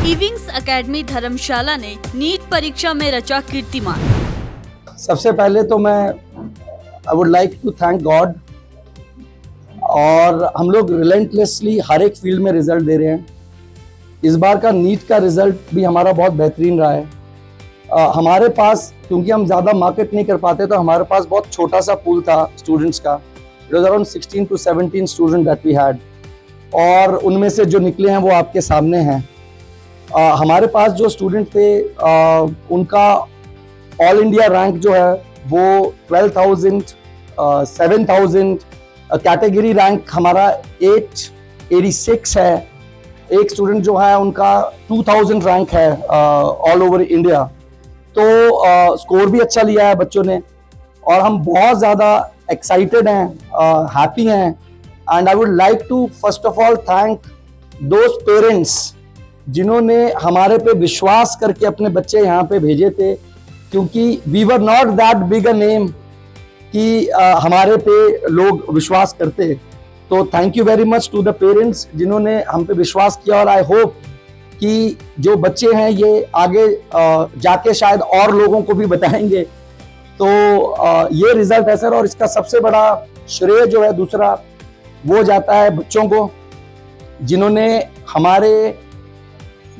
Ewing's academy धर्मशाला ने NEET परीक्षा में रचा कीर्तिमान। सबसे पहले तो मैं I would like to thank God. और हम लोग रिलेंटलेसली हर एक फील्ड में रिजल्ट दे रहे हैं। इस बार का नीट का रिजल्ट भी हमारा बहुत बेहतरीन रहा है। हमारे पास क्योंकि हम ज़्यादा मार्केट नहीं कर पाते तो हमारे पास बहुत छोटा सा पूल था स्टूडेंट्स का। It was around 16 to 17 student that we had, और उनमें से जो निकले हैं वो आपके सामने हैं। हमारे पास जो स्टूडेंट थे उनका ऑल इंडिया रैंक जो है वो 12,000, 7,000, कैटेगरी रैंक हमारा 886 है। एक स्टूडेंट जो है उनका 2,000 रैंक है ऑल ओवर इंडिया। तो स्कोर भी अच्छा लिया है बच्चों ने, और हम बहुत ज़्यादा एक्साइटेड हैं, हैप्पी हैं। And I would like to first of all thank those parents जिन्होंने हमारे पे विश्वास करके अपने बच्चे यहाँ पे भेजे थे, क्योंकि we were not that big a name कि हमारे पे लोग विश्वास करते। तो thank you very much to the parents जिन्होंने हम पे विश्वास किया, और आई होप कि जो बच्चे हैं ये आगे जाके शायद और लोगों को भी बताएंगे। तो ये रिजल्ट है सर, और इसका सबसे बड़ा श्रेय जो है दूसरा वो जाता है बच्चों को, जिन्होंने हमारे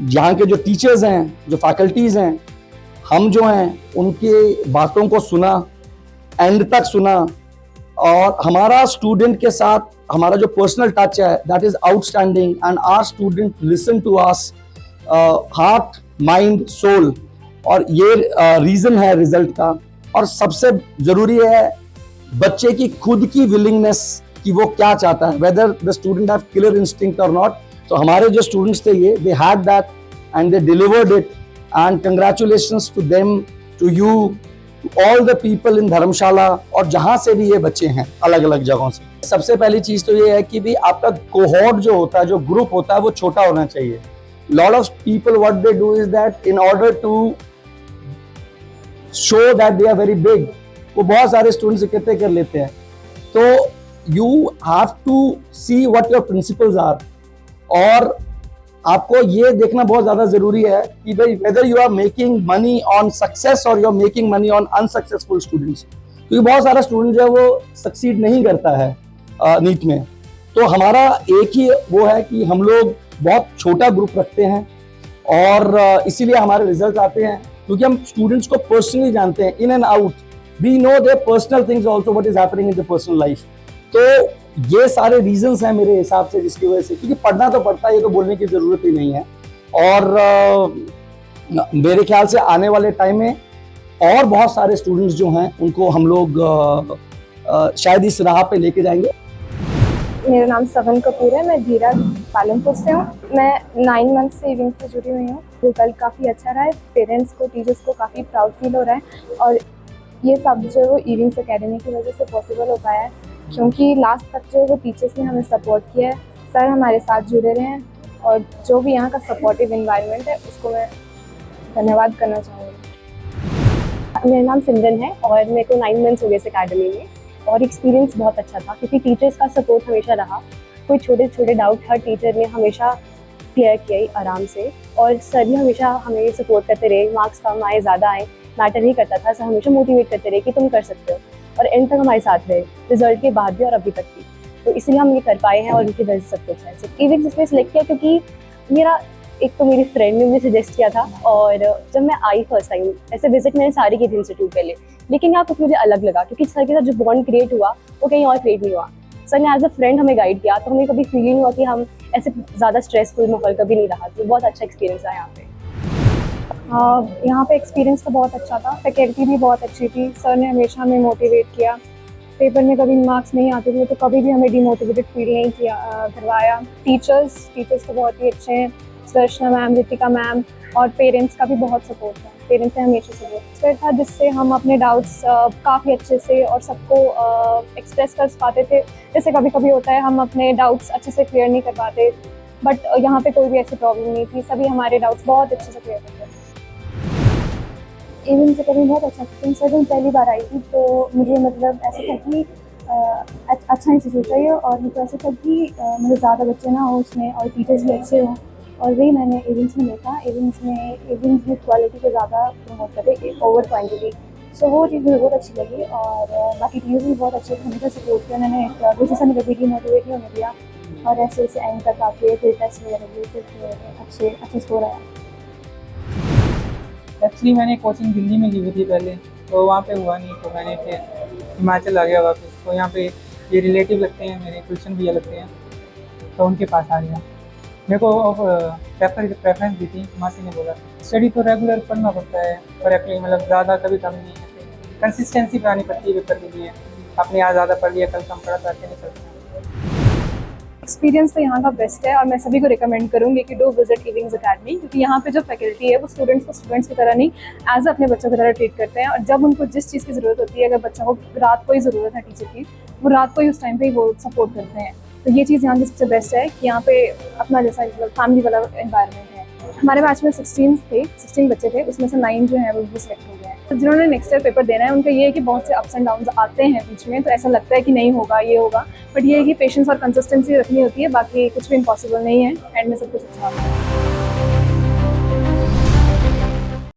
यहाँ के जो टीचर्स हैं, जो फैकल्टीज हैं, हम जो हैं उनकी बातों को सुना, एंड तक सुना। और हमारा स्टूडेंट के साथ हमारा जो पर्सनल टच है that is outstanding, and our student listen to us heart, mind, soul. और ये रीजन है रिजल्ट का। और सबसे जरूरी है बच्चे की खुद की विलिंगनेस कि वो क्या चाहता है, whether the student have killer instinct और नॉट। तो हमारे जो स्टूडेंट्स थे ये they had that and they delivered it, and congratulations to them, to you, to all the people in Dharamshala, और जहां से भी ये बच्चे हैं अलग अलग जगहों से। सबसे पहली चीज तो ये है कि भी आपका कोहॉर्ट जो होता है, जो ग्रुप होता है, वो छोटा होना चाहिए। Lot of people what they do is that in order to show that they are very big, वो बहुत सारे स्टूडेंट्स इकट्ठे कर लेते हैं। तो you have to see what your principles are, और आपको ये देखना बहुत ज्यादा जरूरी है कि भाई whether you are making money on success और you are making money on unsuccessful students, क्योंकि बहुत सारा स्टूडेंट जो है वो सक्सीड नहीं करता है नीट में। तो हमारा एक ही वो है कि हम लोग बहुत छोटा ग्रुप रखते हैं, और इसीलिए हमारे रिजल्ट आते हैं, क्योंकि हम स्टूडेंट्स को पर्सनली जानते हैं, in and out. We know their personal things also, what is happening in the personal life. तो ये सारे रीजंस हैं मेरे हिसाब से, जिसकी वजह से, क्योंकि पढ़ना तो पड़ता है, ये तो बोलने की जरूरत ही नहीं है। और मेरे ख्याल से आने वाले टाइम में और बहुत सारे स्टूडेंट्स जो हैं उनको हम लोग शायद इस राह पे लेके जाएंगे। मेरा नाम सवन कपूर है, मैं धीरा पालमपुर से हूँ। मैं 9 मंथ से ईविंग से जुड़ी हुई हूँ। रिजल्ट काफ़ी अच्छा रहा है, पेरेंट्स को, टीचर्स को काफ़ी प्राउड फील हो रहा है, और ये सब जो वो ईविंग्स एकेडमी की वजह से पॉसिबल हो पाया है, क्योंकि लास्ट तक जो वो टीचर्स ने हमें सपोर्ट किया है। सर हमारे साथ जुड़े रहे हैं, और जो भी यहाँ का सपोर्टिव इन्वायरमेंट है उसको मैं धन्यवाद करना चाहूँगी। मेरा नाम सिमरन है, और मेरे को 9 मंथ्स हो गए इस अकेडमी में, और एक्सपीरियंस बहुत अच्छा था, क्योंकि टीचर्स का सपोर्ट हमेशा रहा। कोई छोटे छोटे डाउट हर टीचर ने हमेशा क्लियर किए आराम से, और सर भी हमेशा हमें सपोर्ट करते रहे। मार्क्स कम आए ज़्यादा आए मैटर नहीं करता था, सर हमेशा मोटिवेट करते रहे कि तुम कर सकते हो, और एंड तक हमारे साथ रहे, रिजल्ट के बाद भी और अभी तक भी। तो इसलिए हम ये कर पाए हैं, और उनकी वजह से सब कुछ है। ईविंग्स इसलिए सिलेक्ट किया क्योंकि मेरा एक तो मेरी फ्रेंड ने मुझे सजेस्ट किया था, और जब मैं आई फर्स्ट टाइम, ऐसे विजिट मैंने सारी की थी इंस्टीट्यूट पहले, लेकिन यहाँ कुछ मुझे अलग लगा, क्योंकि सर के साथ जो बॉन्ड क्रिएट हुआ वो कहीं और क्रिएट नहीं हुआ। सर ने एज अ फ्रेंड हमें गाइड किया, तो हमें कभी फील नहीं हुआ कि हम ऐसे ज़्यादा स्ट्रेसफुल माहौल कभी नहीं रहा। तो बहुत अच्छा एक्सपीरियंस रहा यहाँ पे। यहाँ पे एक्सपीरियंस तो बहुत अच्छा था, फैकल्टी भी बहुत अच्छी थी। सर ने हमेशा हमें मोटिवेट किया। पेपर में कभी मार्क्स नहीं आते थे तो कभी भी हमें डिमोटिवेटेड फील नहीं किया करवाया। टीचर्स तो बहुत ही अच्छे हैं, दर्शना मैम, रितिका मैम, और पेरेंट्स का भी बहुत सपोर्ट है। पेरेंट्स ने हमेशा सपोर्ट था, जिससे हम अपने डाउट्स काफ़ी अच्छे से और सबको एक्सप्रेस कर पाते थे। जैसे कभी कभी होता है हम अपने डाउट्स अच्छे से क्लियर नहीं कर पाते, बट यहाँ पे कोई भी ऐसी प्रॉब्लम नहीं थी, सभी हमारे डाउट्स बहुत अच्छे से क्लियर करते थे। ईविंग्स एकेडमी बहुत अच्छा एक्सपीरियंस है। जब पहली बार आई थी तो मुझे मतलब ऐसा था कि अच्छा इंस्टीट्यूट है ये, और मुझे ऐसा था कि मतलब ज़्यादा बच्चे ना हो उसमें, और टीचर्स भी अच्छे हों, और वही मैंने इवेंट्स में देखा, इवेंट्स में क्वालिटी को ज़्यादा प्रमोट करते ओवर क्वांटिटी। सो वो चीज़ मुझे बहुत अच्छी लगी। और बाकी टीचर्स भी बहुत अच्छे थे, हमेशा सपोर्ट किया उन्होंने, किसी से कभी डीमोटिवेट नहीं होने दिया। और ऐसे ऐसे एंड तक आके फिर टेस्ट वगैरह भी फिर अच्छे स्कोर आया। एक्चुअली मैंने कोचिंग दिल्ली में ली हुई थी पहले, तो वहाँ पे हुआ नहीं, तो मैंने फिर हिमाचल आ गया वापस। तो यहाँ पे ये रिलेटिव लगते हैं मेरे, ट्यूशन भैया लगते हैं, तो उनके पास आ गया। मेरे को प्रेफरेंस दी थी, मासी ने बोला स्टडी तो रेगुलर पढ़ना पड़ता है, करेक्टली मतलब ज़्यादा कभी कम नहीं है, कंसिस्टेंसी बनानी पड़ती है पेपर के लिए। आपने आज ज़्यादा पढ़ लिया, कल कम पढ़ा तो ऐसे नहीं चलता। एक्सपीरियंस तो यहाँ का बेस्ट है और मैं सभी को रिकमेंड करूँगी कि डू विजिट इविंग्स अकेडमी, क्योंकि यहाँ पे जो फैकल्टी है वो स्टूडेंट्स को स्टूडेंट्स की तरह नहीं, एज अपने बच्चों की तरह ट्रीट करते हैं। और जब उनको जिस चीज़ की ज़रूरत होती है, अगर बच्चों को रात को ही ज़रूरत है टीचर की, वो रात को ही उस टाइम पे ही वो सपोर्ट करते हैं। तो ये चीज़ यहाँ की सबसे बेस्ट है कि यहाँ पे अपना जैसा मतलब फैमिली वाला एनवायरनमेंट है। हमारे बैच में 16 बच्चे थे, उसमें से 9 जो हैं वो भी सिलेक्ट हो गए हैं। तो जिन्होंने नेक्स्ट ईयर पेपर देना है, उनका ये है कि बहुत से अप्स एंड डाउन्स आते हैं बीच में, तो ऐसा लगता है कि नहीं होगा, ये होगा, बट ये है कि पेशेंस और कंसिस्टेंसी रखनी होती है, बाकी कुछ भी इम्पॉसिबल नहीं है, एंड में सब कुछ अच्छा होता है।